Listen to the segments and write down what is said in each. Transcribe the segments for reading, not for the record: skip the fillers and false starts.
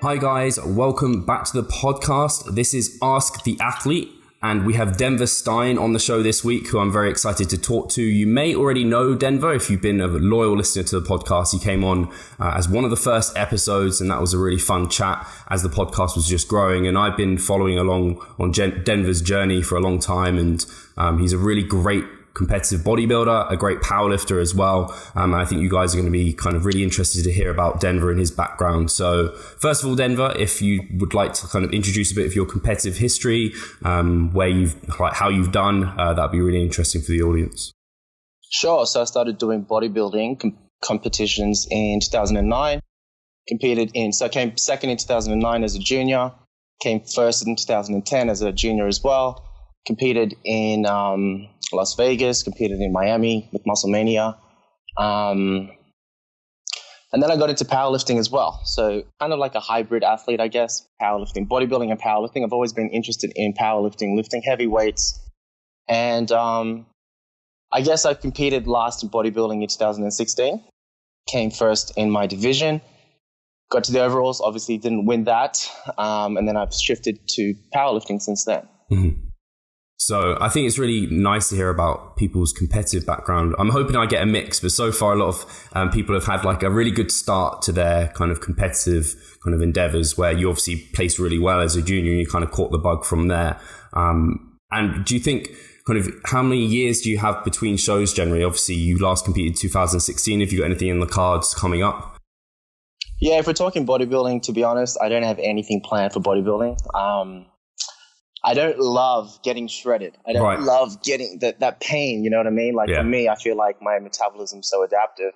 Hi guys, welcome back to the podcast. This is Ask the Athlete, and we have Denver Steyn on the show this week, who I'm very excited to talk to. You may already know Denver if you've been a loyal listener to the podcast. He came on as one of the first episodes, and that was a really fun chat as the podcast was just growing. And I've been following along on Denver's journey for a long time, and he's a really great competitive bodybuilder, a great powerlifter as well. I think you guys are going to be kind of really interested to hear about Denver and his background. So first of all, Denver, if you would like to kind of introduce a bit of your competitive history, how you've done, that'd be really interesting for the audience. Sure. So I started doing bodybuilding competitions in 2009, so I came second in 2009 as a junior, came first in 2010 as a junior as well, competed in Las Vegas, competed in Miami with Musclemania. And then I got into powerlifting as well. So kind of like a hybrid athlete, I guess, powerlifting, bodybuilding and powerlifting. I've always been interested in powerlifting, lifting heavy weights. And I guess I competed last in bodybuilding in 2016, came first in my division, got to the overalls, obviously didn't win that. And then I've shifted to powerlifting since then. Mm-hmm. So I think it's really nice to hear about people's competitive background. I'm hoping I get a mix, but so far a lot of people have had like a really good start to their kind of competitive kind of endeavors, where you obviously placed really well as a junior and you kind of caught the bug from there. And do you think kind of how many years do you have between shows generally? Obviously you last competed in 2016. Have you got anything in the cards coming up? Yeah, if we're talking bodybuilding, to be honest, I don't have anything planned for bodybuilding. I don't love getting shredded. I don't love getting that pain, you know what I mean? Like for me, I feel like my metabolism's so adaptive.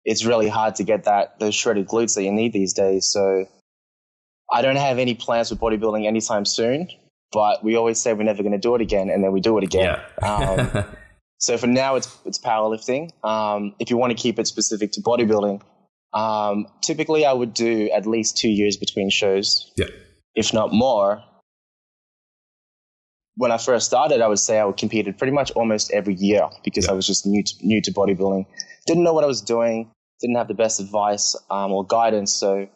It's really hard to get those shredded glutes that you need these days. So I don't have any plans for bodybuilding anytime soon, but we always say we're never going to do it again, and then we do it again. Yeah. So for now, it's powerlifting. If you want to keep it specific to bodybuilding, typically I would do at least 2 years between shows, if not more. When I first started, I would say I competed pretty much almost every year because I was just new to bodybuilding. Didn't know what I was doing, didn't have the best advice or guidance, so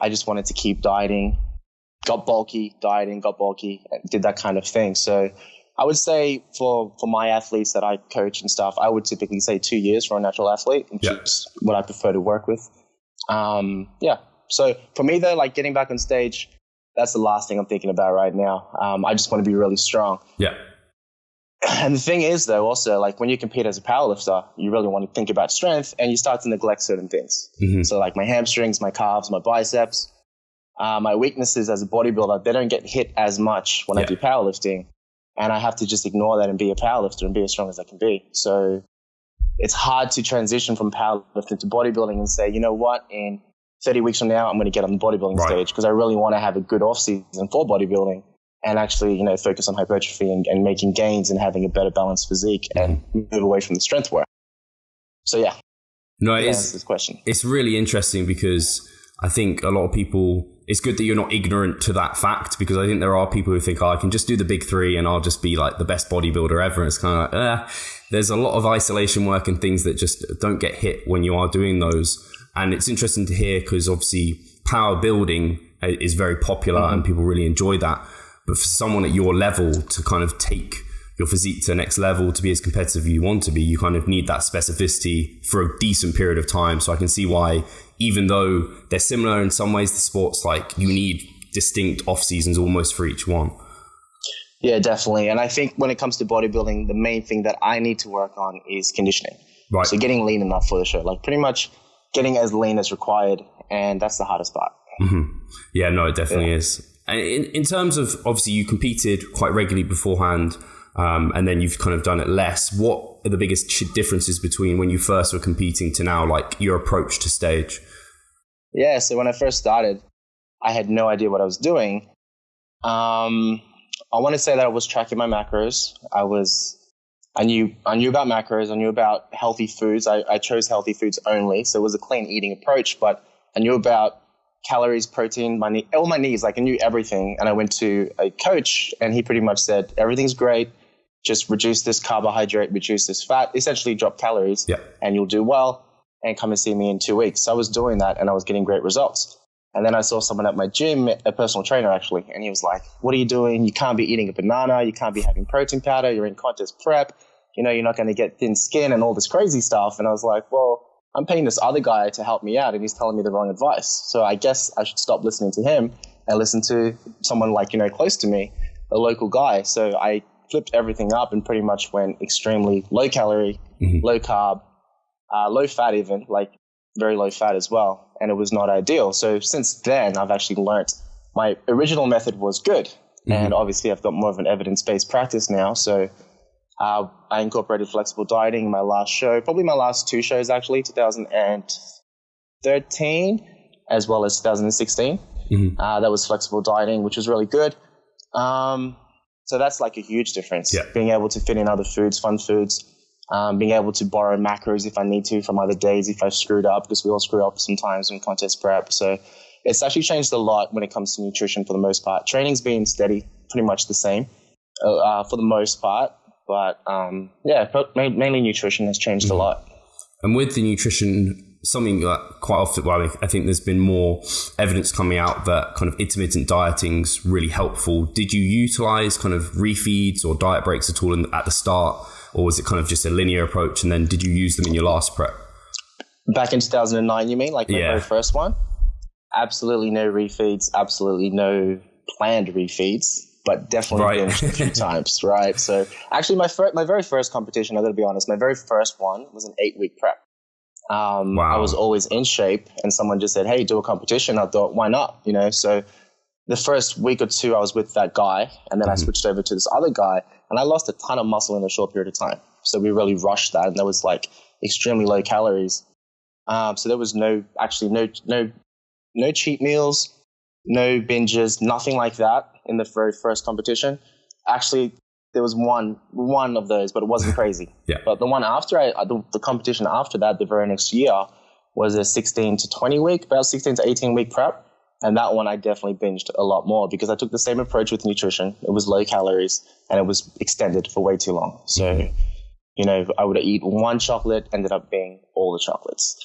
I just wanted to keep dieting, got bulky, and did that kind of thing. So I would say for my athletes that I coach and stuff, I would typically say 2 years for a natural athlete, which is what I prefer to work with. So for me though, like getting back on stage, that's the last thing I'm thinking about right now. I just want to be really strong. Yeah. And the thing is, though, also, like when you compete as a powerlifter, you really want to think about strength and you start to neglect certain things. Mm-hmm. So like my hamstrings, my calves, my biceps, my weaknesses as a bodybuilder, they don't get hit as much when I do powerlifting. And I have to just ignore that and be a powerlifter and be as strong as I can be. So it's hard to transition from powerlifting to bodybuilding and say, you know what, in 30 weeks from now, I'm going to get on the bodybuilding stage because I really want to have a good off season for bodybuilding and actually, focus on hypertrophy and making gains and having a better balanced physique and move away from the strength work. So yeah. No, this question. It's really interesting because I think a lot of people, it's good that you're not ignorant to that fact, because I think there are people who think, I can just do the big three and I'll just be like the best bodybuilder ever. And it's kind of like, there's a lot of isolation work and things that just don't get hit when you are doing those. And it's interesting to hear because obviously power building is very popular and people really enjoy that. But for someone at your level to kind of take your physique to the next level, to be as competitive as you want to be, you kind of need that specificity for a decent period of time. So I can see why, even though they're similar in some ways, the sports, like you need distinct off seasons almost for each one. Yeah, definitely. And I think when it comes to bodybuilding, the main thing that I need to work on is conditioning. Right. So getting lean enough for the show, like pretty much getting as lean as required, and that's the hardest part. Mm-hmm. Yeah, no, it definitely is. And in terms of, obviously, you competed quite regularly beforehand, and then you've kind of done it less. What are the biggest differences between when you first were competing to now, like your approach to stage? Yeah, so when I first started, I had no idea what I was doing. I want to say that I was tracking my macros. I knew about macros. I knew about healthy foods. I chose healthy foods only. So it was a clean eating approach, but I knew about calories, protein, all my needs. Like I knew everything. And I went to a coach and he pretty much said, everything's great. Just reduce this carbohydrate, reduce this fat, essentially drop calories and you'll do well, and come and see me in 2 weeks. So I was doing that and I was getting great results. And then I saw someone at my gym, a personal trainer actually, and he was like, what are you doing? You can't be eating a banana. You can't be having protein powder. You're in contest prep. You know, you're not going to get thin skin and all this crazy stuff. And I was like, well, I'm paying this other guy to help me out and he's telling me the wrong advice. So I guess I should stop listening to him and listen to someone like, you know, close to me, a local guy. So I flipped everything up and pretty much went extremely low calorie, low carb, low fat even, like very low fat as well. And it was not ideal. So since then, I've actually learnt my original method was good. And obviously I've got more of an evidence-based practice now. So I incorporated flexible dieting in my last show, probably my last two shows actually, 2013 as well as 2016. That was flexible dieting, which was really good. So that's like a huge difference. Yeah. Being able to fit in other foods, fun foods, being able to borrow macros if I need to from other days if I screwed up, because we all screw up sometimes in contest prep. So it's actually changed a lot when it comes to nutrition for the most part. Training's been steady, pretty much the same for the most part. But mainly nutrition has changed a lot. And with the nutrition, something that quite often, well, I think there's been more evidence coming out that kind of intermittent dieting's really helpful. Did you utilize kind of refeeds or diet breaks at all at the start? Or was it kind of just a linear approach? And then did you use them in your last prep? Back in 2009, you mean? Like my very first one? Absolutely no refeeds, absolutely no planned refeeds, but definitely binged a few times, right? So actually my very first competition, I got to be honest, my very first one was an 8-week prep. I was always in shape and someone just said, hey, do a competition. I thought, why not? You know, so the first week or two I was with that guy and then I switched over to this other guy and I lost a ton of muscle in a short period of time. So we really rushed that and that was like extremely low calories. So there was no cheat meals, no binges, nothing like that in the very first competition. Actually, there was one of those, but it wasn't crazy. But the one after the competition after that, the very next year, was a 16 to 18 week prep. And that one I definitely binged a lot more because I took the same approach with nutrition. It was low calories and it was extended for way too long. So, you know, I would eat one chocolate, ended up being all the chocolates.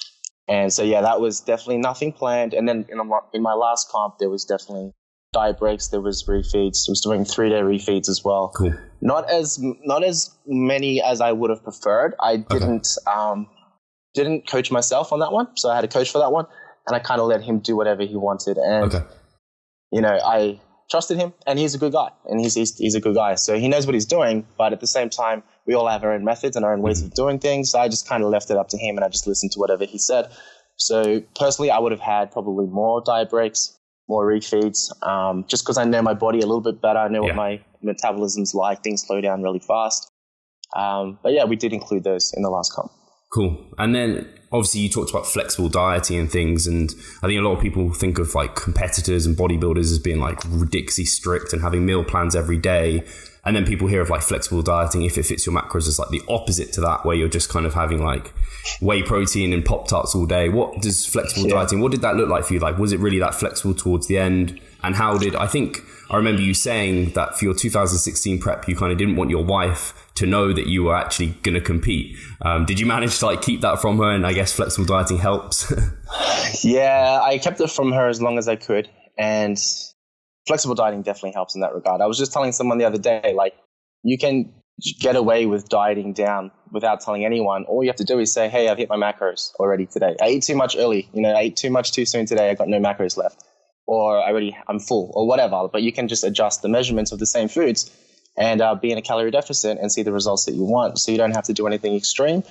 And so, yeah, that was definitely nothing planned. And then in my last comp, there was definitely diet breaks. There was refeeds. I was doing 3-day refeeds as well. Cool. Not as many as I would have preferred. I didn't coach myself on that one. So I had a coach for that one. And I kind of let him do whatever he wanted. And, you know, I trusted him and he's a good guy and he's a good guy. So he knows what he's doing. But at the same time, we all have our own methods and our own ways of doing things. So I just kind of left it up to him and I just listened to whatever he said. So personally, I would have had probably more diet breaks, more refeeds, just because I know my body a little bit better. I know what my metabolism's like. Things slow down really fast. But yeah, we did include those in the last comp. Cool. And then obviously you talked about flexible dieting and things. And I think a lot of people think of like competitors and bodybuilders as being like ridiculously strict and having meal plans every day. And then people hear of like flexible dieting, if it fits your macros, as like the opposite to that, where you're just kind of having like whey protein and Pop-Tarts all day. What does flexible dieting, what did that look like for you? Like, was it really that flexible towards the end? And I remember you saying that for your 2016 prep, you kind of didn't want your wife to know that you were actually going to compete. Did you manage to like keep that from her? And I guess flexible dieting helps. Yeah, I kept it from her as long as I could. And flexible dieting definitely helps in that regard. I was just telling someone the other day, like, you can get away with dieting down without telling anyone. All you have to do is say, hey, I've hit my macros already today. I ate too much early. You know, I ate too much too soon today. I got no macros left. Or I'm full or whatever. But you can just adjust the measurements of the same foods and be in a calorie deficit and see the results that you want. So you don't have to do anything extreme.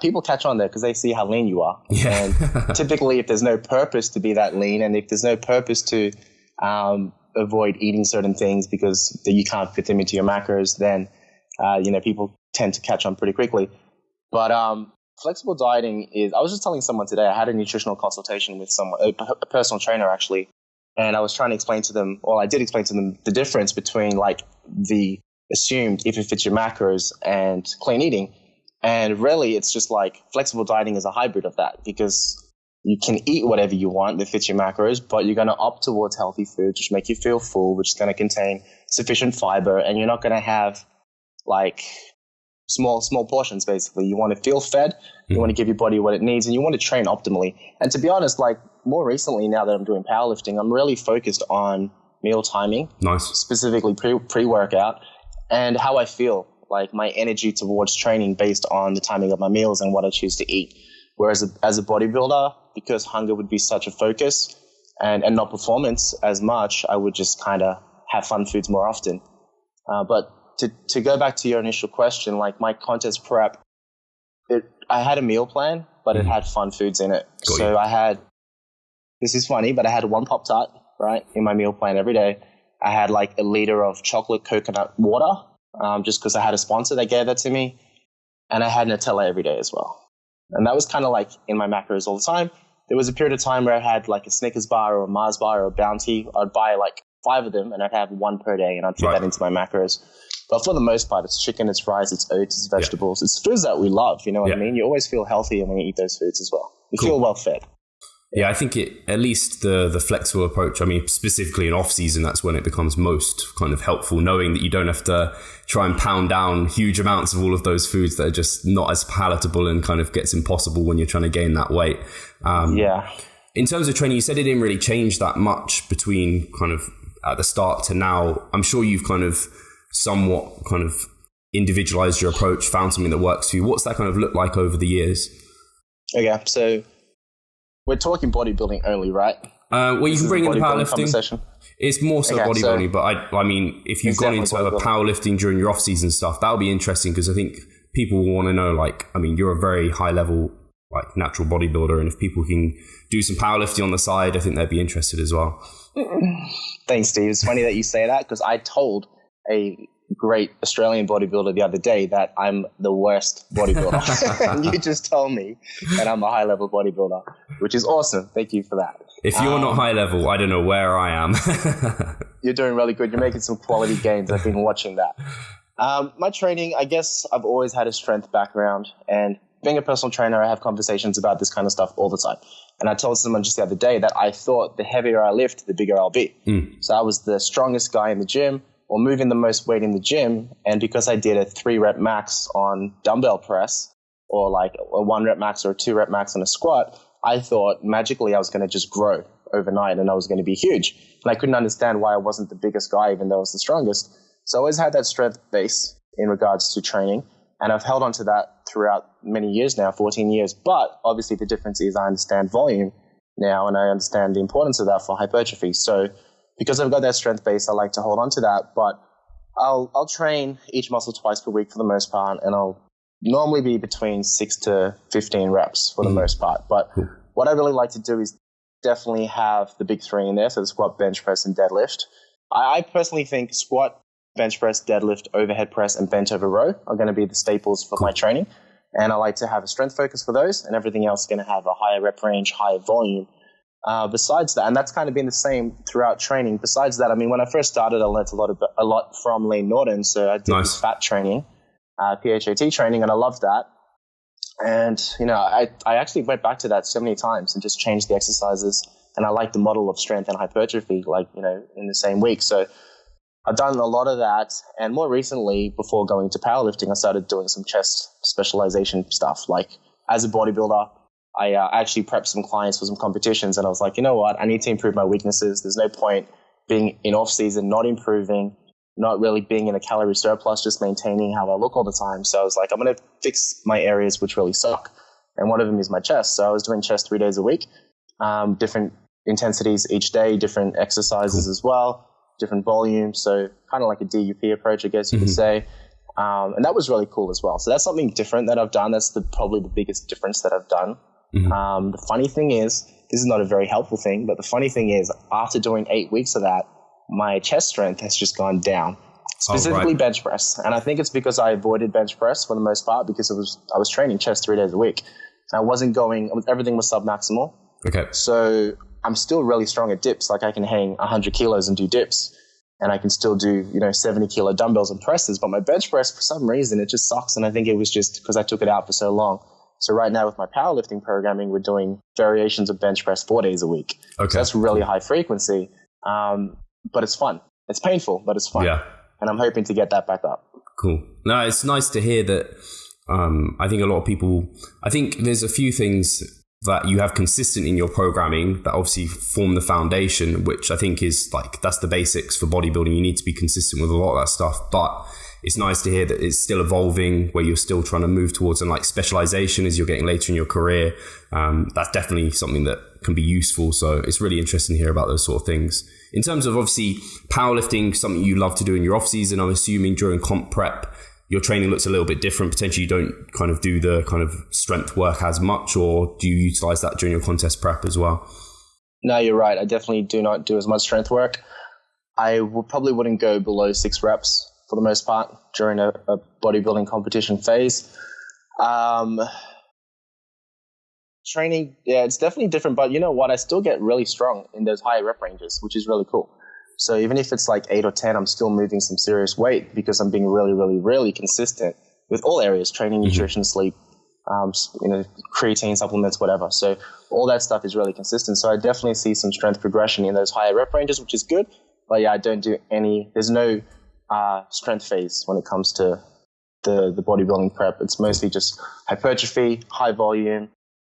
People catch on there because they see how lean you are. Yeah. And typically, if there's no purpose to be that lean and if there's no purpose to avoid eating certain things because you can't fit them into your macros, then, people tend to catch on pretty quickly. But flexible dieting I was just telling someone today, I had a nutritional consultation with someone, a personal trainer actually, and I was trying to explain to them, or I did explain to them the difference between like the assumed if it fits your macros and clean eating. And really it's just like flexible dieting is a hybrid of that because you can eat whatever you want that fits your macros, but you're going to opt towards healthy foods, which make you feel full, which is going to contain sufficient fiber, and you're not going to have like small portions. Basically, you want to feel fed, you want to give your body what it needs, and you want to train optimally. And to be honest, like more recently, now that I'm doing powerlifting, I'm really focused on meal timing. Nice. Specifically pre-workout, and how I feel, like my energy towards training based on the timing of my meals and what I choose to eat. Whereas as a bodybuilder, because hunger would be such a focus and not performance as much, I would just kind of have fun foods more often. But to go back to your initial question, like my contest prep, I had a meal plan, but it had fun foods in it. So I had, this is funny, but I had one Pop-Tart, right, in my meal plan every day. I had like a liter of chocolate coconut water, just because I had a sponsor that gave that to me. And I had Nutella every day as well. And that was kind of like in my macros all the time. There was a period of time where I had like a Snickers bar or a Mars bar or a Bounty. I'd buy like 5 of them and I'd have one per day and I'd fit that into my macros. But for the most part, it's chicken, it's rice, it's oats, it's vegetables. It's foods that we love, you know what I mean? You always feel healthier when you eat those foods as well. You feel well fed. Yeah, I think at least the flexible approach, I mean, specifically in off season, that's when it becomes most kind of helpful, knowing that you don't have to try and pound down huge amounts of all of those foods that are just not as palatable and kind of gets impossible when you're trying to gain that weight. In terms of training, you said it didn't really change that much between kind of at the start to now. I'm sure you've kind of somewhat kind of individualized your approach, found something that works for you. What's that kind of look like over the years? Okay, so we're talking bodybuilding only, right? Well, you can bring in the powerlifting. It's more so bodybuilding, but I mean, if you've gone into a powerlifting during your off-season stuff, that would be interesting because I think people will want to know, like, I mean, you're a very high-level, like, natural bodybuilder, and if people can do some powerlifting on the side, I think they'd be interested as well. Thanks, Steve. It's funny that you say that because I told a great Australian bodybuilder the other day that I'm the worst bodybuilder. And you just told me that I'm a high level bodybuilder, which is awesome. Thank you for that. If you're not high level, I don't know where I am. You're doing really good. You're making some quality gains. I've been watching that. My training, I guess I've always had a strength background, and being a personal trainer, I have conversations about this kind of stuff all the time. And I told someone just the other day that I thought the heavier I lift, the bigger I'll be. So I was the strongest guy in the gym, or moving the most weight in the gym. And because I did a 3-rep max on dumbbell press, or like a 1-rep max or a 2-rep max on a squat, I thought magically I was going to just grow overnight and I was going to be huge. And I couldn't understand why I wasn't the biggest guy, even though I was the strongest. So I always had that strength base in regards to training. And I've held on to that throughout many years now, 14 years. But obviously the difference is I understand volume now, and I understand the importance of that for hypertrophy. So because I've got that strength base, I like to hold on to that. But I'll train each muscle twice per week for the most part, and I'll normally be between 6 to 15 reps for the most part. But what I really like to do is definitely have the big 3 in there, so the squat, bench press, and deadlift. I personally think squat, bench press, deadlift, overhead press, and bent over row are going to be the staples for my training. And I like to have a strength focus for those, and everything else is going to have a higher rep range, higher volume. Besides that, and that's kind of been the same throughout training. Besides that, I mean, when I first started, I learned a lot from Lee Norton. So I did this fat training, PHAT training, and I loved that. And, you know, I actually went back to that so many times and just changed the exercises. And I like the model of strength and hypertrophy, like, you know, in the same week. So I've done a lot of that. And more recently, before going to powerlifting, I started doing some chest specialization stuff. Like as a bodybuilder, I actually prepped some clients for some competitions, and I was like, you know what, I need to improve my weaknesses. There's no point being in off season, not improving, not really being in a calorie surplus, just maintaining how I look all the time. So I was like, I'm going to fix my areas which really suck. And one of them is my chest. So I was doing chest 3 days a week, different intensities each day, different exercises as well, different volumes. So kind of like a DUP approach, I guess you could say. And that was really cool as well. So that's something different that I've done. That's probably the biggest difference that I've done. The funny thing is, this is not a very helpful thing, but the funny thing is, after doing 8 weeks of that, my chest strength has just gone down, specifically bench press. And I think it's because I avoided bench press for the most part, because I was training chest 3 days a week. I wasn't going, everything was sub-maximal. Okay. So I'm still really strong at dips. Like I can hang 100 kilos and do dips, and I can still do, 70 kilo dumbbells and presses, but my bench press, for some reason, it just sucks. And I think it was just because I took it out for so long. So right now with my powerlifting programming, we're doing variations of bench press 4 days a week. Okay. So that's really high frequency, but it's fun. It's painful, but it's fun. Yeah. And I'm hoping to get that back up. Cool. No, it's nice to hear that. I think a lot of people, I think there's a few things that you have consistent in your programming that obviously form the foundation, which I think is like, that's the basics for bodybuilding. You need to be consistent with a lot of that stuff, but it's nice to hear that it's still evolving, where you're still trying to move towards like specialization as you're getting later in your career. That's definitely something that can be useful. So it's really interesting to hear about those sort of things. In terms of obviously powerlifting, something you love to do in your off season, I'm assuming during comp prep, your training looks a little bit different. Potentially you don't kind of do the kind of strength work as much, or do you utilize that during your contest prep as well? No, you're right. I definitely do not do as much strength work. I probably wouldn't go below 6 reps for the most part during a bodybuilding competition phase. Training, yeah, it's definitely different, but you know what? I still get really strong in those higher rep ranges, which is really cool. So even if it's like 8 or 10, I'm still moving some serious weight because I'm being really, really, really consistent with all areas: training, nutrition, sleep, creatine, supplements, whatever. So all that stuff is really consistent. So I definitely see some strength progression in those higher rep ranges, which is good. But yeah, I don't do there's no strength phase when it comes to the bodybuilding prep. It's mostly just hypertrophy, high volume.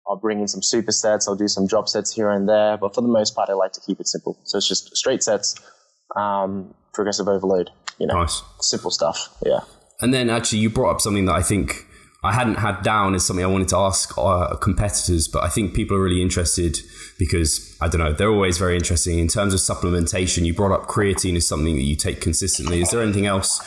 I'll bring in some supersets. I'll do some drop sets here and there. But for the most part, I like to keep it simple. So it's just straight sets, progressive overload, nice. Simple stuff. Yeah. And then actually you brought up something that I think I hadn't had down as something I wanted to ask competitors, but I think people are really interested because, I don't know, they're always very interesting. In terms of supplementation, you brought up creatine as something that you take consistently. Is there anything else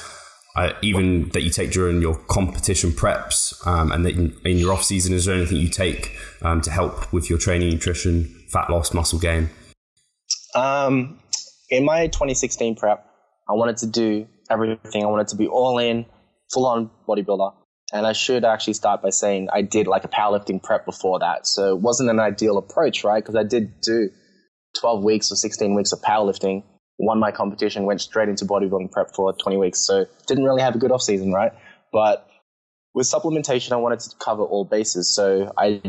even that you take during your competition preps, and then in your off season? Is there anything you take to help with your training, nutrition, fat loss, muscle gain? In my 2016 prep, I wanted to do everything. I wanted to be all in, full on bodybuilder. And I should actually start by saying I did like a powerlifting prep before that. So it wasn't an ideal approach, right? Because I did do 12 weeks or 16 weeks of powerlifting, won my competition, went straight into bodybuilding prep for 20 weeks. So didn't really have a good off season, right? But with supplementation, I wanted to cover all bases. So I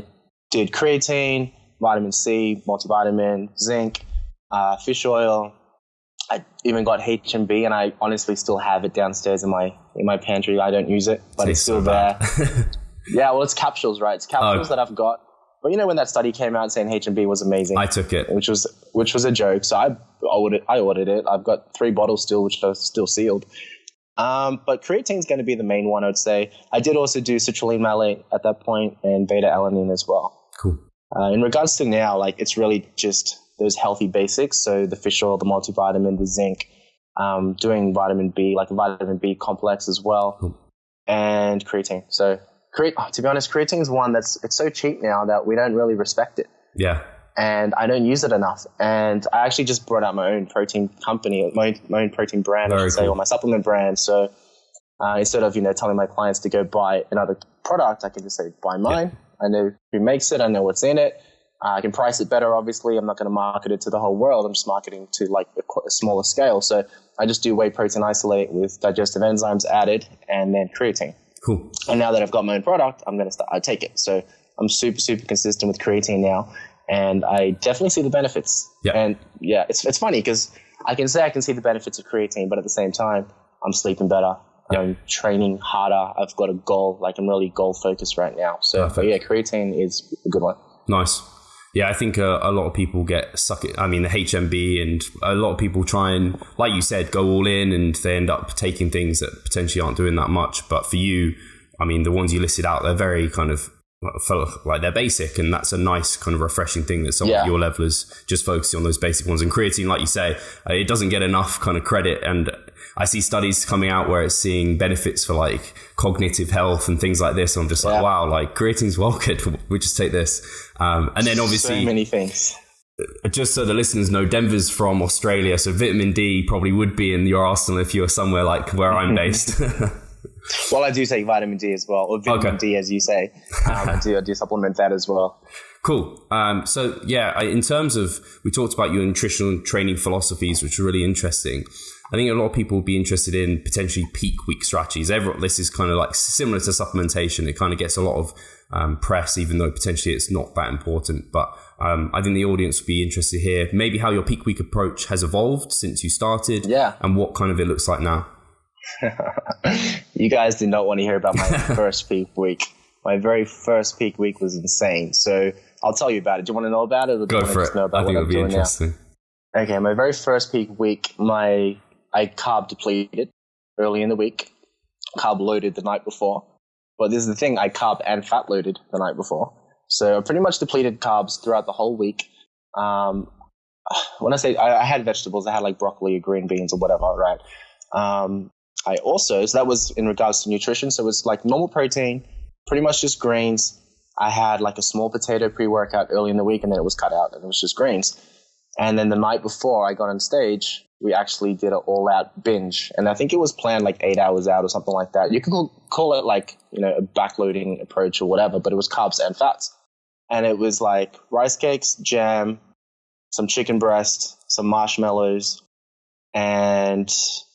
did creatine, vitamin C, multivitamin, zinc, fish oil. I even got H&B, and I honestly still have it downstairs in my pantry. I don't use it, but it's still there. Yeah, well, it's capsules, right? It's capsules that I've got. But when that study came out saying H&B was amazing, I took it, which was a joke. So I ordered it. I've got 3 bottles still, which are still sealed. But creatine is going to be the main one, I would say. I did also do citrulline malate at that point and beta alanine as well. Cool. In regards to now, it's really just those healthy basics. So the fish oil, the multivitamin, the zinc, doing vitamin B, like a vitamin B complex as well, and creatine. So to be honest, creatine is one it's so cheap now that we don't really respect it. Yeah. And I don't use it enough. And I actually just brought out my own protein company, my own protein brand, I should say, or my supplement brand. So instead of, telling my clients to go buy another product, I can just say, buy mine. Yeah. I know who makes it. I know what's in it. I can price it better, obviously. I'm not going to market it to the whole world. I'm just marketing to a smaller scale. So I just do whey protein isolate with digestive enzymes added and then creatine. Cool. And now that I've got my own product, I take it. So I'm super, super consistent with creatine now. And I definitely see the benefits. Yeah. And yeah, it's funny because I can say I can see the benefits of creatine, but at the same time, I'm sleeping better. Yeah. I'm training harder. I've got a goal. I'm really goal focused right now. So creatine is a good one. Nice. Yeah, I think a lot of people get sucked. The HMB, and a lot of people try and, like you said, go all in, and they end up taking things that potentially aren't doing that much. But for you, the ones you listed out, they're very kind of like they're basic, and that's a nice kind of refreshing thing that someone at your level is just focusing on those basic ones. And creatine, like you say, it doesn't get enough kind of credit. And I see studies coming out where it's seeing benefits for cognitive health and things like this. And I'm just wow, creatine's well good. We just take this. And then obviously so many things. Just so the listeners know, Denver's from Australia, so vitamin D probably would be in your arsenal if you were somewhere like where I'm based. Well, I do take vitamin D as well, or vitamin D, as you say. I do supplement that as well. Cool. In terms of, we talked about your nutritional training philosophies, which are really interesting. I think a lot of people will be interested in potentially peak week strategies. This is kind of similar to supplementation. It kind of gets a lot of press, even though potentially it's not that important. But I think the audience will be interested to hear maybe how your peak week approach has evolved since you started, and what kind of it looks like now. You guys did not want to hear about my first peak week. My very first peak week was insane. So I'll tell you about it. Do you want to know about it? Or do Go you want for to just know it. about I think what it'll I'm be doing interesting. now? Okay, my very first peak week, I carb depleted early in the week, carb loaded the night before. But this is the thing, I carb and fat loaded the night before. So I pretty much depleted carbs throughout the whole week. When I say I had vegetables, I had like broccoli or green beans or whatever, right? I also, so that was in regards to nutrition. So it was like normal protein, pretty much just greens. I had like a small potato pre-workout early in the week, and then it was cut out and it was just greens. And then the night before I got on stage, we actually did an all-out binge. And I think it was planned like 8 hours out or something like that. You could call it like, a backloading approach or whatever, but it was carbs and fats. And it was like rice cakes, jam, some chicken breast, some marshmallows, and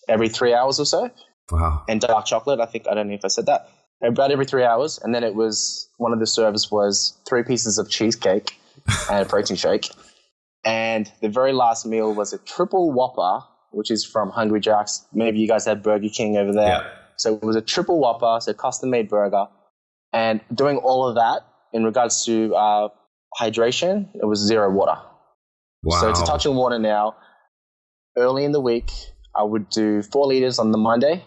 every 3 hours or so. Wow. And dark chocolate. I don't know if I said that. About every 3 hours. And then it was, one of the serves was 3 pieces of cheesecake and a protein shake. And the very last meal was a triple Whopper, which is from Hungry Jack's. Maybe you guys had Burger King over there. Yeah. So it was a triple Whopper, so custom-made burger. And doing all of that, in regards to hydration, it was 0 water. Wow. So to touch on water now, early in the week, I would do 4 liters on the Monday,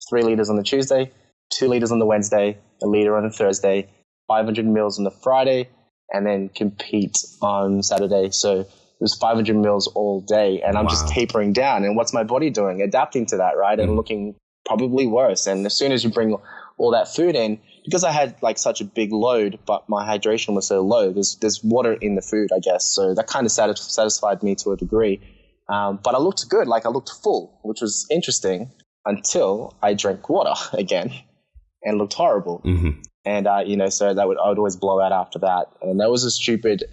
3 liters on the Tuesday, 2 liters on the Wednesday, 1 liter on the Thursday, 500 mils on the Friday, and then compete on Saturday. So it was 500 mils all day, and I'm just tapering down. And what's my body doing? Adapting to that, right? And looking probably worse. And as soon as you bring all that food in, because I had like such a big load, but my hydration was so low, there's water in the food, I guess. So that kind of satisfied me to a degree. But I looked good, like I looked full, which was interesting until I drank water again and looked horrible. Mm-hmm. And, so I would always blow out after that. And that was a stupid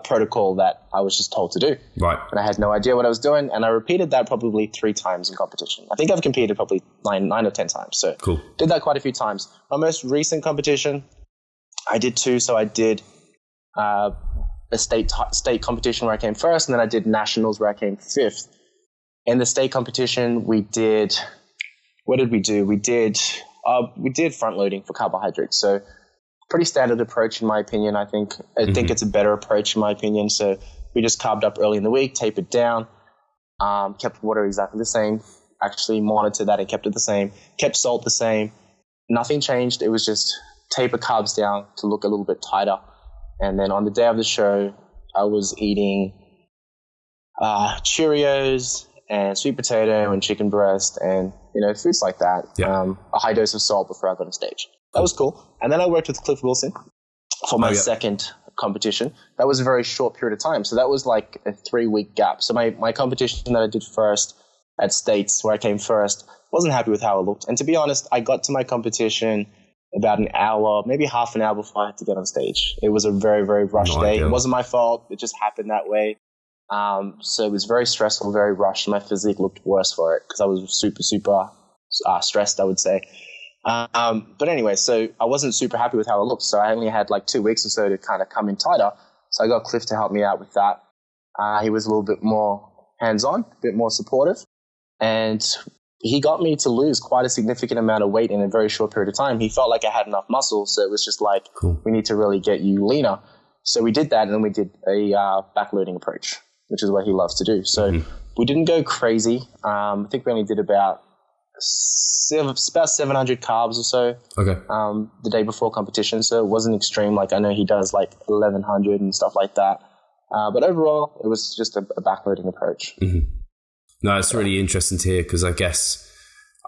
protocol that I was just told to do. Right. And I had no idea what I was doing. And I repeated that probably 3 times in competition. I think I've competed probably 9 or 10 times. So cool. Did that quite a few times. My most recent competition, I did 2. So I did a state competition where I came first, and then I did nationals where I came 5th. In the state competition, what did we do? We did front loading for carbohydrates. So pretty standard approach in my opinion. I think it's a better approach in my opinion. So we just carved up early in the week, tapered down, kept water exactly the same, actually monitored that and kept it the same, kept salt the same. Nothing changed. It was just taper carbs down to look a little bit tighter. And then on the day of the show, I was eating Cheerios and sweet potato and chicken breast and, foods like that. Yeah. A high dose of salt before I got on stage. That was cool. And then I worked with Cliff Wilson for my second competition. That was a very short period of time. So that was like a 3-week gap. So my competition that I did first at States, where I came first, wasn't happy with how I looked. And to be honest, I got to my competition about an hour, maybe half an hour before I had to get on stage. It was a very, very rushed day. It wasn't my fault. It just happened that way. So it was very stressful, very rushed. My physique looked worse for it because I was super, super stressed, I would say. But anyway, so I wasn't super happy with how I looked. So I only had like 2 weeks or so to kind of come in tighter. So I got Cliff to help me out with that. He was a little bit more hands-on, a bit more supportive. And he got me to lose quite a significant amount of weight in a very short period of time. He felt like I had enough muscle. So it was just like, cool. We need to really get you leaner. So we did that, and then we did a backloading approach, which is what he loves to do. So we didn't go crazy. I think we only did about 700 carbs or so. Okay. The day before competition, so it wasn't extreme. Like I know he does like 1100 and stuff like that. But overall, it was just a backloading approach. Mm-hmm. No, it's really interesting to hear because I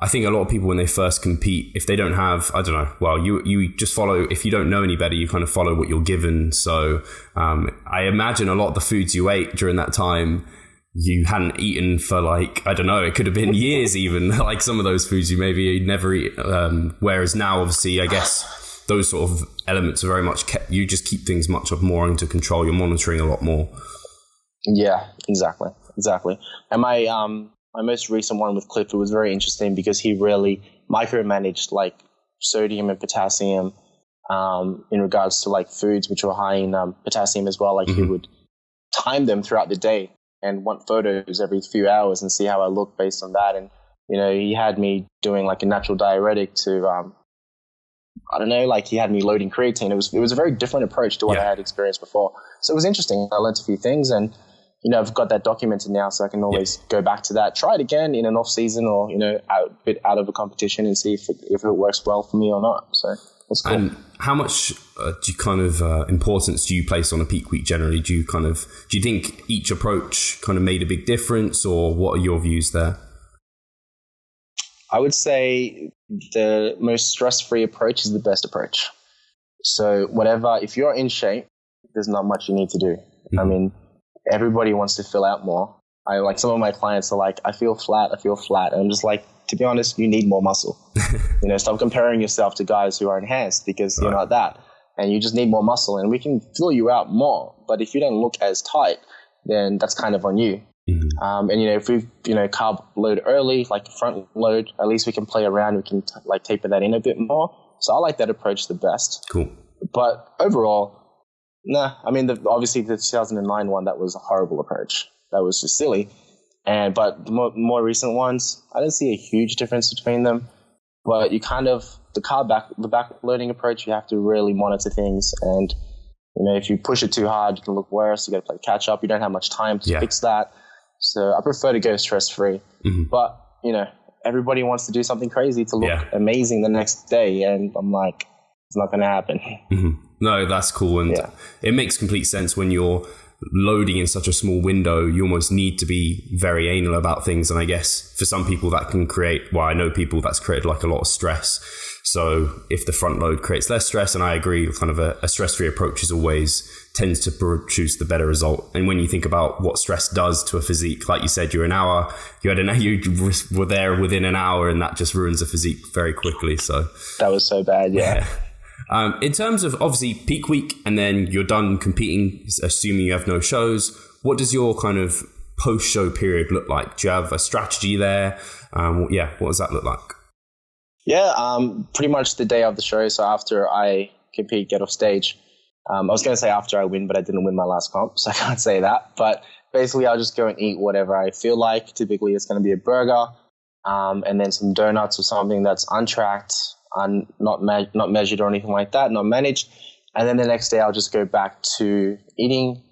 think a lot of people when they first compete, if they don't have, I don't know, well, you just follow, if you don't know any better, you kind of follow what you're given. So I imagine a lot of the foods you ate during that time, you hadn't eaten for like, I don't know, it could have been years even, like some of those foods you maybe never eat. Whereas now, obviously, I guess those sort of elements are very much kept, you just keep things much more under control. You're monitoring a lot more. Yeah, exactly. And my most recent one with Cliff, it was very interesting because he really micromanaged like sodium and potassium in regards to like foods which were high in potassium as well. Like he would time them throughout the day and want photos every few hours and see how I look based on that. And, he had me doing like a natural diuretic to I don't know, like he had me loading creatine. It was a very different approach to what I had experienced before. So it was interesting. I learned a few things, and I've got that documented now, so I can always go back to that, try it again in an off season, or a bit out of a competition, and see if it works well for me or not. So that's cool. And how much do you kind of importance do you place on a peak week generally? Do you think each approach kind of made a big difference, or what are your views there? I would say the most stress-free approach is the best approach. So if you're in shape, there's not much you need to do. Mm-hmm. I mean, everybody wants to fill out more. Some of my clients are like, I feel flat. And I'm just like, to be honest, you need more muscle. Stop comparing yourself to guys who are enhanced, because you're not that. And you just need more muscle, and we can fill you out more. But if you don't look as tight, then that's kind of on you. Mm-hmm. And if we carb load early, like front load, at least we can play around. We can taper that in a bit more. So I like that approach the best. Cool. But overall, I mean, obviously the 2009 one, that was a horrible approach. That was just silly. But the more recent ones, I didn't see a huge difference between them. But you the back loading approach, you have to really monitor things. And if you push it too hard, you can look worse. You got to play catch up. You don't have much time to fix that. So I prefer to go stress-free. Mm-hmm. But, everybody wants to do something crazy to look amazing the next day. And I'm like, it's not going to happen. Mm-hmm. No, that's cool. And it makes complete sense when you're loading in such a small window. You almost need to be very anal about things. And I guess for some people that can I know people that's created like a lot of stress. So if the front load creates less stress, and I agree, kind of a stress-free approach tends to produce the better result. And when you think about what stress does to a physique, like you said, you were there within an hour, and that just ruins a physique very quickly. So that was so bad. Yeah. In terms of obviously peak week, and then you're done competing, assuming you have no shows, what does your kind of post-show period look like? Do you have a strategy there? What does that look like? Yeah, pretty much the day of the show. So after I compete, get off stage. I was going to say after I win, but I didn't win my last comp, so I can't say that. But basically, I'll just go and eat whatever I feel like. Typically, it's going to be a burger, and then some donuts or something that's untracked, not measured or anything like that, not managed. And then the next day, I'll just go back to eating.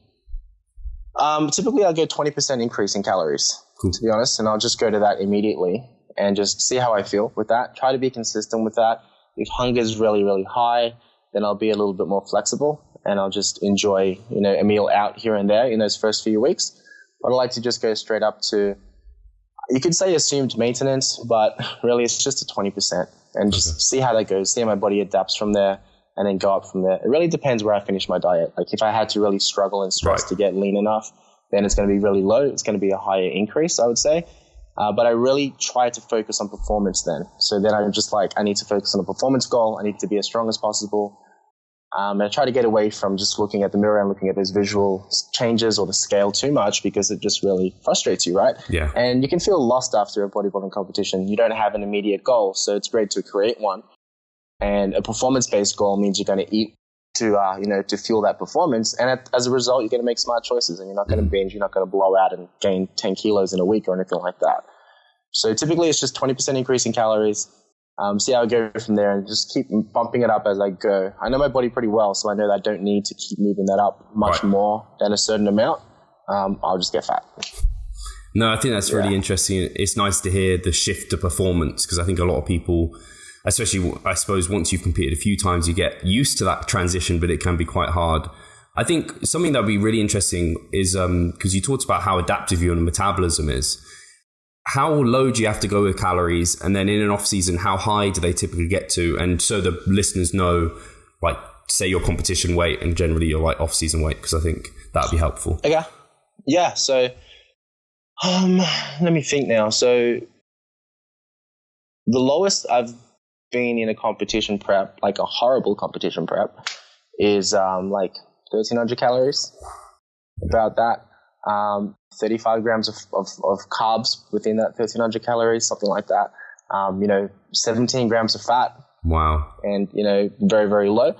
Typically, I'll get 20% increase in calories, to be honest, and I'll just go to that immediately and just see how I feel with that. Try to be consistent with that. If hunger is really, really high, then I'll be a little bit more flexible, and I'll just enjoy, a meal out here and there in those first few weeks. But I like to just go straight up to, you could say assumed maintenance, but really it's just a 20%, and just see how that goes, see how my body adapts from there, and then go up from there. It really depends where I finish my diet. Like if I had to really struggle and stress to get lean enough, then it's going to be really low. It's going to be a higher increase, I would say. But I really try to focus on performance then. So then I'm just like, I need to focus on a performance goal. I need to be as strong as possible. And I try to get away from just looking at the mirror and looking at those visual changes or the scale too much, because it just really frustrates you, right? Yeah. And you can feel lost after a bodybuilding competition. You don't have an immediate goal, so it's great to create one. And a performance-based goal means you're going to eat to fuel that performance. And as a result, you're going to make smart choices, and you're not going to binge. You're not going to blow out and gain 10 kilos in a week or anything like that. So typically it's just 20% increase in calories. See how I go from there, and just keep bumping it up as I go. I know my body pretty well, so I know that I don't need to keep moving that up much more than a certain amount. I'll just get fat. No, I think that's really interesting. It's nice to hear the shift to performance, because I think a lot of people, especially I suppose once you've competed a few times, you get used to that transition, but it can be quite hard. I think something that would be really interesting is, because you talked about how adaptive your metabolism is. How low do you have to go with calories? And then in an off season, how high do they typically get to? And so the listeners know, like, say your competition weight and generally your like off season weight, because I think that would be helpful. Okay. Yeah. So, let me think now. So the lowest I've been in a competition prep, like a horrible competition prep, is like 1,300 calories. About that. 35 grams of carbs within that 1,300 calories, something like that. 17 grams of fat. Wow. And, very, very low.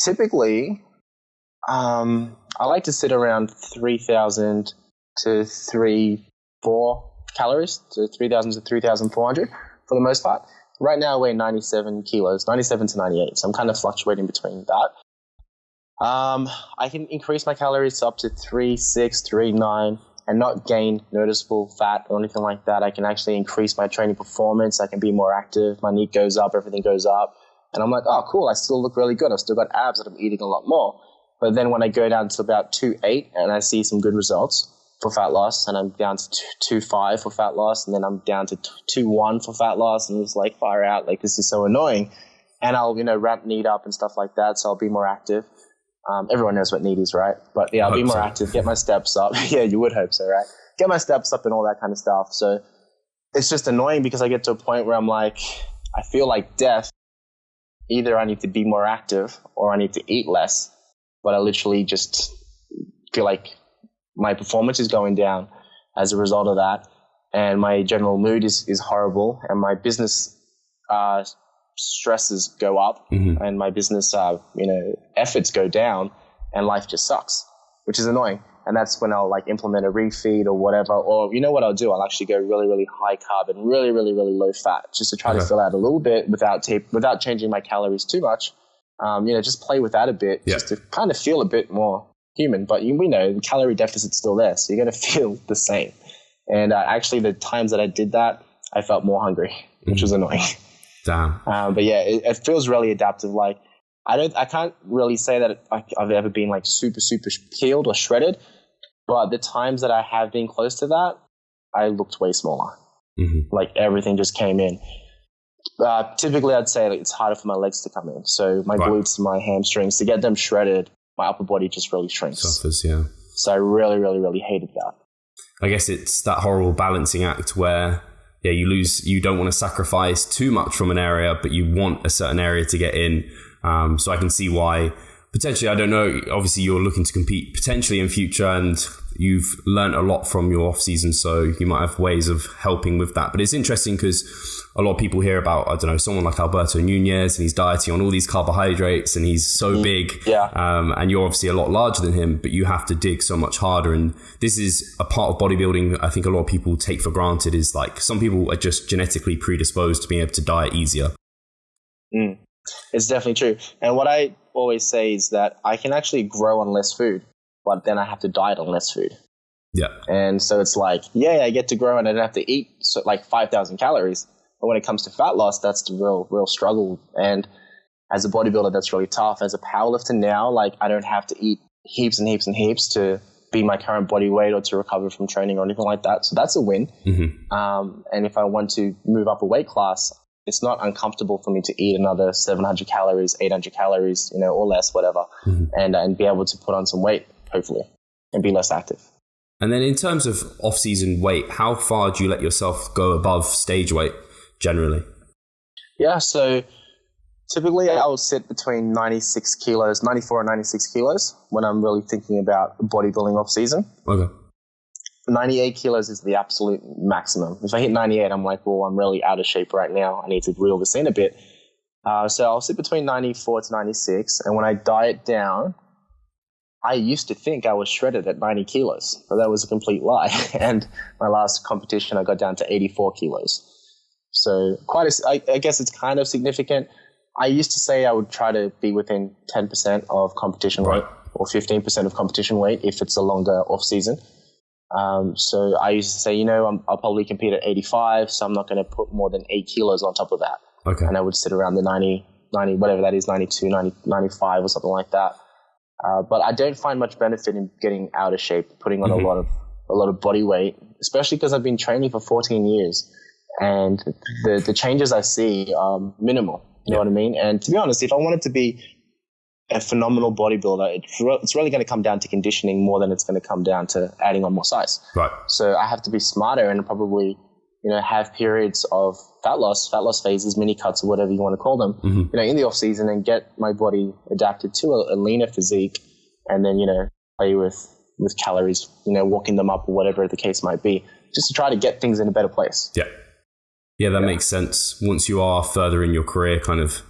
Typically, I like to sit around 3,000 to 3,400 calories, so 3,000 to 3,400 for the most part. right now I weigh 97 kilos, 97 to 98. So I'm kind of fluctuating between that. I can increase my calories up to 3.6, 3.9 and not gain noticeable fat or anything like that. I can actually increase my training performance. I can be more active. My NEAT goes up, everything goes up. And I'm like, oh, cool. I still look really good. I've still got abs and I'm eating a lot more. But then when I go down to about 2.8 and I see some good results for fat loss, and I'm down to 2.5 for fat loss, and then I'm down to 2.1 for fat loss, and it's like far out. Like, this is so annoying. And I'll, ramp NEAT up and stuff like that. So I'll be more active. Everyone knows what NEAT is, right? But yeah, I'll be more active, get my steps up. Yeah, you would hope so, right? Get my steps up and all that kind of stuff. So it's just annoying because I get to a point where I'm like, I feel like death. Either I need to be more active or I need to eat less. But I literally just feel like my performance is going down as a result of that. And my general mood is horrible. And my business stresses go up, and my business efforts go down, and life just sucks, which is annoying. And that's when I'll like implement a refeed or whatever, or what I'll do, I'll actually go really, really high carb and really, really, really low fat, just to try to fill out a little bit without changing my calories too much. Just play with that a bit, just to kind of feel a bit more human. But we know the calorie deficit's still there, so you're going to feel the same. And actually the times that I did that, I felt more hungry, which was annoying. Damn. But yeah, it feels really adaptive. Like I can't really say that I've ever been like super, super peeled or shredded, but the times that I have been close to that, I looked way smaller. Like everything just came in. Typically I'd say like, it's harder for my legs to come in. So my glutes, my hamstrings, to get them shredded, my upper body just really shrinks. Suffers, yeah. So I really, really, really hated that. I guess it's that horrible balancing act where you don't want to sacrifice too much from an area, but you want a certain area to get in. So I can see why potentially, I don't know, obviously you're looking to compete potentially in future and you've learned a lot from your off season. So you might have ways of helping with that. But it's interesting because a lot of people hear about, I don't know, someone like Alberto Nunez and he's dieting on all these carbohydrates and he's so big. Yeah. And you're obviously a lot larger than him, but you have to dig so much harder. And this is a part of bodybuilding I think a lot of people take for granted, is like some people are just genetically predisposed to being able to diet easier. It's definitely true. And what I always say is that I can actually grow on less food, but then I have to diet on less food. Yeah. And so it's like, I get to grow and I don't have to eat like 5,000 calories. But when it comes to fat loss, that's the real struggle. And as a bodybuilder, that's really tough. As a powerlifter now, like I don't have to eat heaps and heaps and heaps to be my current body weight or to recover from training or anything like that. So that's a win. And if I want to move up a weight class, it's not uncomfortable for me to eat another 700 calories, 800 calories, or less, whatever, and be able to put on some weight, hopefully, and be less active. And then in terms of off-season weight, how far do you let yourself go above stage weight generally? Yeah, so typically I will sit between 96 kilos, 94 and 96 kilos when I'm really thinking about bodybuilding off-season. Okay. 98 kilos is the absolute maximum. If I hit 98, I'm like, well, I'm really out of shape right now. I need to reel this in a bit. So I'll sit between 94 to 96. And when I diet down, I used to think I was shredded at 90 kilos, but that was a complete lie. And my last competition, I got down to 84 kilos. So I guess it's kind of significant. I used to say I would try to be within 10% of competition weight or 15% of competition weight if it's a longer off season. So I used to say, I'll probably compete at 85, so I'm not going to put more than 8 kilos on top of that. Okay. And I would sit around the 90, whatever that is, 92, 90, 95 or something like that. But I don't find much benefit in getting out of shape, putting on a lot of body weight, especially because I've been training for 14 years and the changes I see are minimal. You know what I mean? And to be honest, if I wanted to be a phenomenal bodybuilder, it's really going to come down to conditioning more than it's going to come down to adding on more size. Right. So I have to be smarter and probably, have periods of fat loss phases, mini cuts or whatever you want to call them, in the off season and get my body adapted to a leaner physique and then, play with calories, walking them up or whatever the case might be, just to try to get things in a better place. Yeah. Yeah, that makes sense. Once you are further in your career, kind of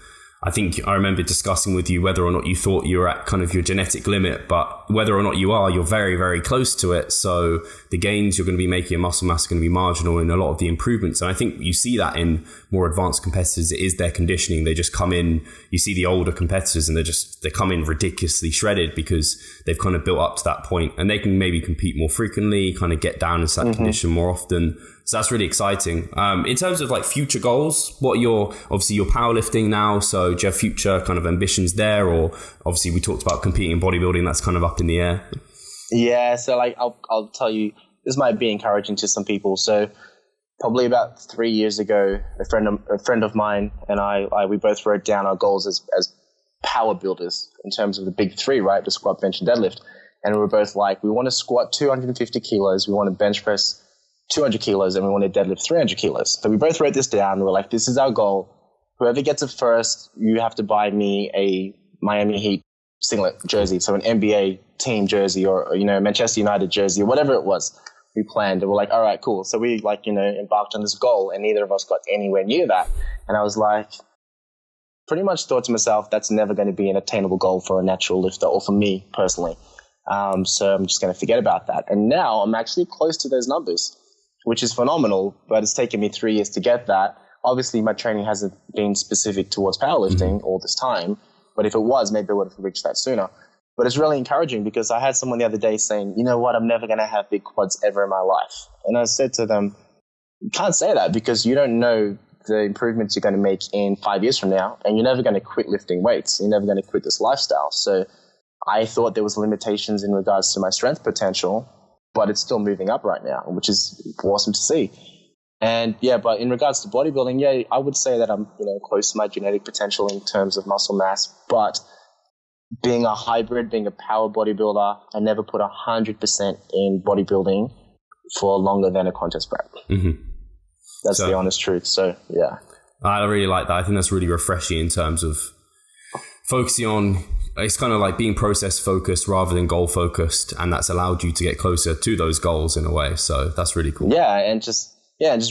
I think I remember discussing with you whether or not you thought you were at kind of your genetic limit, but whether or not you are, you're very, very close to it. So the gains you're going to be making in muscle mass are going to be marginal in a lot of the improvements. And I think you see that in more advanced competitors. It is their conditioning. They just come in, you see the older competitors and they come in ridiculously shredded because they've kind of built up to that point and they can maybe compete more frequently, kind of get down into that condition more often. So that's really exciting. In terms of like future goals, what are obviously you're powerlifting now. So do you have future kind of ambitions there? Or obviously we talked about competing in bodybuilding. That's kind of up in the air. Yeah. So like, I'll tell you, this might be encouraging to some people. So probably about 3 years ago, a friend of mine and we both wrote down our goals as power builders in terms of the big three, right? The squat, bench and deadlift. And we were both like, we want to squat 250 kilos. We want to bench press 200 kilos and we want to deadlift 300 kilos. So we both wrote this down. We were like, this is our goal. Whoever gets it first, you have to buy me a Miami Heat singlet jersey. So an NBA team jersey or, Manchester United jersey or whatever it was we planned. And we're like, all right, cool. So we embarked on this goal and neither of us got anywhere near that. And I was like, pretty much thought to myself, that's never going to be an attainable goal for a natural lifter or for me personally. So I'm just going to forget about that. And now I'm actually close to those numbers, which is phenomenal, but it's taken me 3 years to get that. Obviously, my training hasn't been specific towards powerlifting all this time, but if it was, maybe I would have reached that sooner. But it's really encouraging because I had someone the other day saying, you know what, I'm never going to have big quads ever in my life. And I said to them, you can't say that because you don't know the improvements you're going to make in 5 years from now, and you're never going to quit lifting weights. You're never going to quit this lifestyle. So I thought there was limitations in regards to my strength potential, but it's still moving up right now, which is awesome to see. And yeah, but in regards to bodybuilding, yeah, I would say that I'm, close to my genetic potential in terms of muscle mass, but being a hybrid, being a power bodybuilder, I never put 100% in bodybuilding for longer than a contest prep. That's the honest truth. So yeah. I really like that. I think that's really refreshing in terms of focusing on, it's kind of like being process focused rather than goal focused, and that's allowed you to get closer to those goals in a way. So that's really cool. Yeah, and just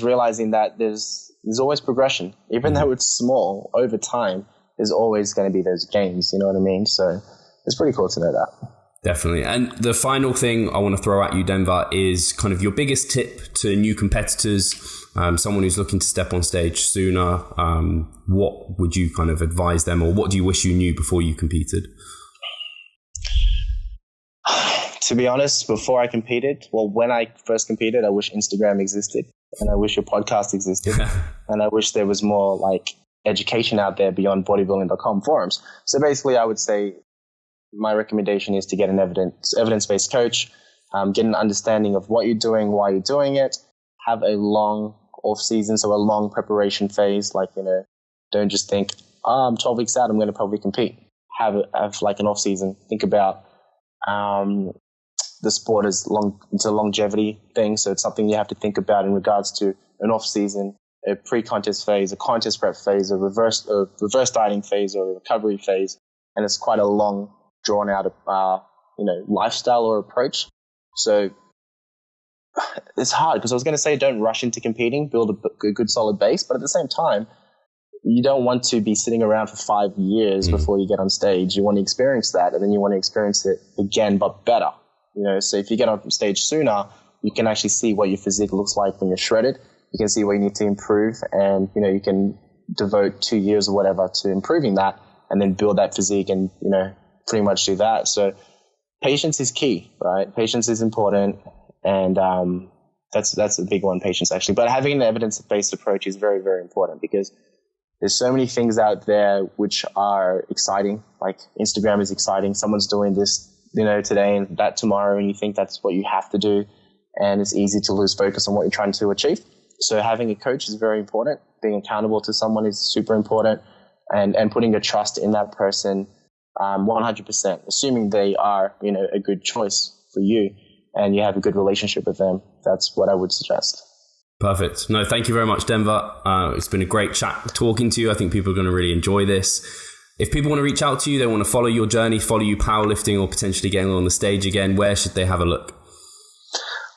realizing that there's always progression, even though it's small. Over time, there's always going to be those gains. You know what I mean? So it's pretty cool to know that. Definitely. And the final thing I want to throw at you, Denver, is kind of your biggest tip to new competitors, someone who's looking to step on stage sooner. What would you kind of advise them, or what do you wish you knew before you competed? To be honest, before I competed, when I first competed, I wish Instagram existed, and I wish your podcast existed, and I wish there was more like education out there beyond bodybuilding.com forums. So basically, I would say my recommendation is to get an evidence-based coach, get an understanding of what you're doing, why you're doing it, have a long off season, so a long preparation phase. Like, don't just think, I'm 12 weeks out, I'm going to probably compete. Have like an off season. Think about the sport is it's a longevity thing, so it's something you have to think about in regards to an off season, a pre-contest phase, a contest prep phase, a reverse dieting phase, or a recovery phase, and it's quite a long, drawn out lifestyle or approach. So it's hard because I was going to say don't rush into competing, build a good solid base, but at the same time, you don't want to be sitting around for 5 years before you get on stage. You want to experience that, and then you want to experience it again, but better. So if you get on stage sooner, you can actually see what your physique looks like when you're shredded. You can see what you need to improve, and you can devote 2 years or whatever to improving that, and then build that physique, and pretty much do that. So patience is key, right? Patience is important, and that's a big one, patience actually. But having an evidence-based approach is very, very important because there's so many things out there which are exciting. Like Instagram is exciting. Someone's doing this, today and that tomorrow, and you think that's what you have to do. And it's easy to lose focus on what you're trying to achieve. So having a coach is very important. Being accountable to someone is super important, and putting your trust in that person 100%, assuming they are, a good choice for you and you have a good relationship with them. That's what I would suggest. Perfect. No, thank you very much, Denver. It's been a great chat talking to you. I think people are going to really enjoy this. If people want to reach out to you, they want to follow your journey, follow you powerlifting, or potentially getting on the stage again, where should they have a look?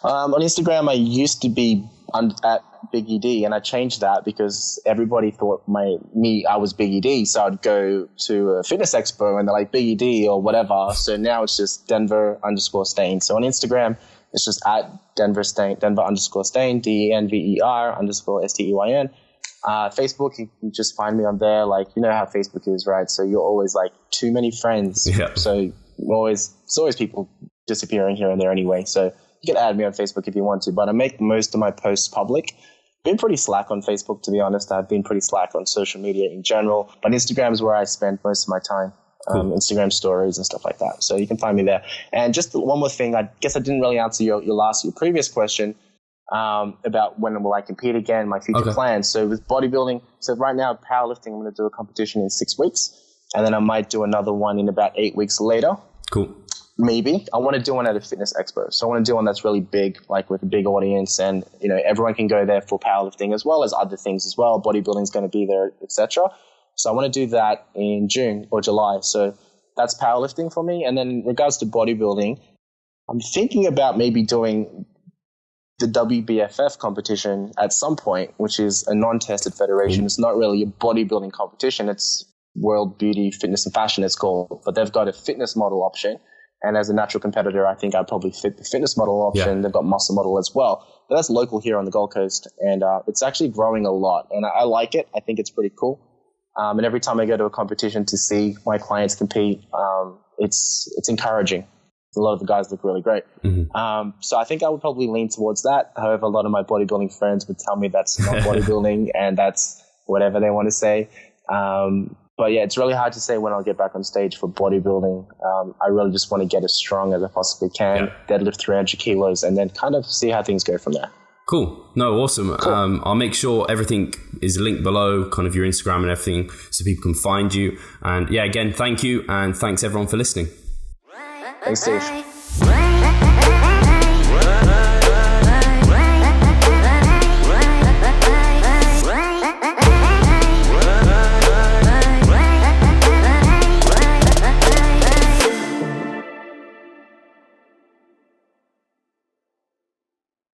On Instagram, I used to be at Big ED, and I changed that because everybody thought I was Big ED. So I'd go to a fitness expo and they're like Big ED or whatever. So now it's just Denver_Steyn. So on Instagram, it's just at Denver Steyn, Denver_Steyn, DENVER_STEYN. Facebook, you can just find me on there. Like, you know how Facebook is, right? So you're always like too many friends. Yeah. So there's always people disappearing here and there anyway. So you can add me on Facebook if you want to, but I make most of my posts public. Been pretty slack on Facebook, to be honest. I've been pretty slack on social media in general, but Instagram is where I spend most of my time. Cool. Instagram stories and stuff like that. So you can find me there. And just one more thing, I guess I didn't really answer your previous question about when will I compete again, my future plans. So with bodybuilding, so right now powerlifting, I'm going to do a competition in 6 weeks, and then I might do another one in about 8 weeks later. Cool. Maybe. I want to do one at a fitness expo. So I want to do one that's really big, like with a big audience, and everyone can go there for powerlifting as well as other things as well. Bodybuilding is going to be there, etc. So I want to do that in June or July. So that's powerlifting for me. And then in regards to bodybuilding, I'm thinking about maybe doing the WBFF competition at some point, which is a non-tested federation. It's not really a bodybuilding competition. It's World Beauty, Fitness and Fashion, it's called. But they've got a fitness model option. And as a natural competitor, I think I'd probably fit the fitness model option. Yeah. They've got muscle model as well. But that's local here on the Gold Coast. And it's actually growing a lot. And I like it. I think it's pretty cool. And every time I go to a competition to see my clients compete, it's encouraging. A lot of the guys look really great. Mm-hmm. So I think I would probably lean towards that. However, a lot of my bodybuilding friends would tell me that's not bodybuilding and that's whatever they want to say. But yeah, it's really hard to say when I'll get back on stage for bodybuilding. I really just want to get as strong as I possibly can, deadlift 300 kilos, and then kind of see how things go from there. Cool. No, awesome. Cool. I'll make sure everything is linked below, kind of your Instagram and everything, so people can find you. And yeah, again, thank you. And thanks everyone for listening. Thanks, Steve.